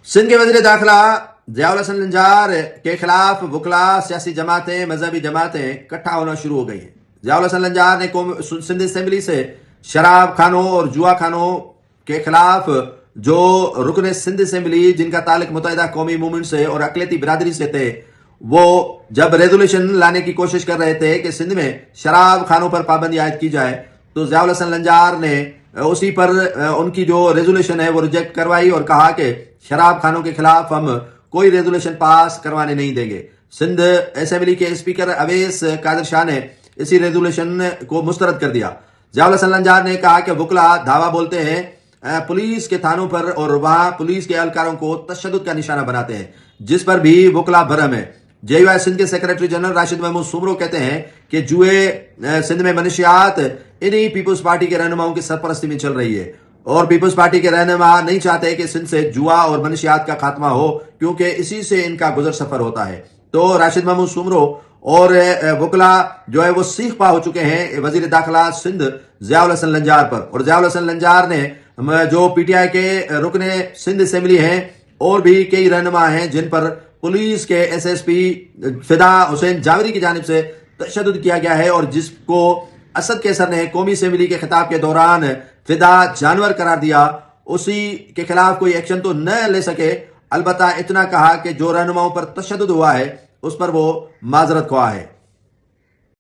سندھ کے وزیر داخلہ ضیاء الحسن لنجار کے خلاف وکلا، سیاسی جماعتیں، مذہبی جماعتیں اکٹھا ہونا شروع ہو گئی ہیں۔ ضیاء الحسن لنجار نے سندھ اسمبلی سے شراب خانوں اور جوا خانوں کے خلاف جو رکن سندھ اسمبلی جن کا تعلق متحدہ قومی موومنٹ سے اور اقلیتی برادری سے تھے، وہ جب ریزولوشن لانے کی کوشش کر رہے تھے کہ سندھ میں شراب خانوں پر پابندی عائد کی جائے، تو ضیاء الحسن لنجار نے اسی پر ان کی جو ریزولوشن ہے وہ ریجیکٹ کروائی اور کہا کہ شراب خانوں کے خلاف ہم کوئی ریزولوشن پاس کروانے نہیں دیں گے۔ سندھ اسمبلی کے اسپیکر اویس قادر شاہ نے اسی ریزولوشن کو مسترد کر دیا۔ ضیاء الحسن لنجار نے کہا کہ وکلا دعویٰ بولتے ہیں پولیس کے تھانوں پر اور وہاں پولیس کے اہلکاروں کو تشدد کا نشانہ بناتے ہیں، جس پر بھی وکلا برہم ہے۔ جے یو آئی سندھ کے سیکرٹری جنرل راشد محمود سومرو کہتے ہیں کہ جوئے سندھ میں منشیات انہی پیپلز پارٹی کے رہنماؤں کی سرپرستی میں چل رہی ہے، اور پیپلز پارٹی کے رہنما نہیں چاہتے کہ سندھ سے جوا اور منشیات کا خاتمہ ہو، کیونکہ اسی سے ان کا گزر سفر ہوتا ہے۔ تو راشد محمود سومرو اور وکلا جو ہے وہ سیخ پا ہو چکے ہیں وزیر داخلہ سندھ ضیاء الحسن لنجار پر، اور ضیاء الحسن لنجار نے جو پی ٹی آئی کے رکن سندھ اسمبلی ہیں اور بھی کئی رہنما ہیں جن پر پولیس کے ایس ایس پی فدا حسین جاوری کی جانب سے تشدد کیا گیا ہے، اور جس کو اسد کیسر نے قومی اسمبلی کے خطاب کے دوران فدا جانور قرار دیا، اسی کے خلاف کوئی ایکشن تو نہ لے سکے، البتہ اتنا کہا کہ جو رہنماؤں پر تشدد ہوا ہے اس پر وہ معذرت خواہ ہے۔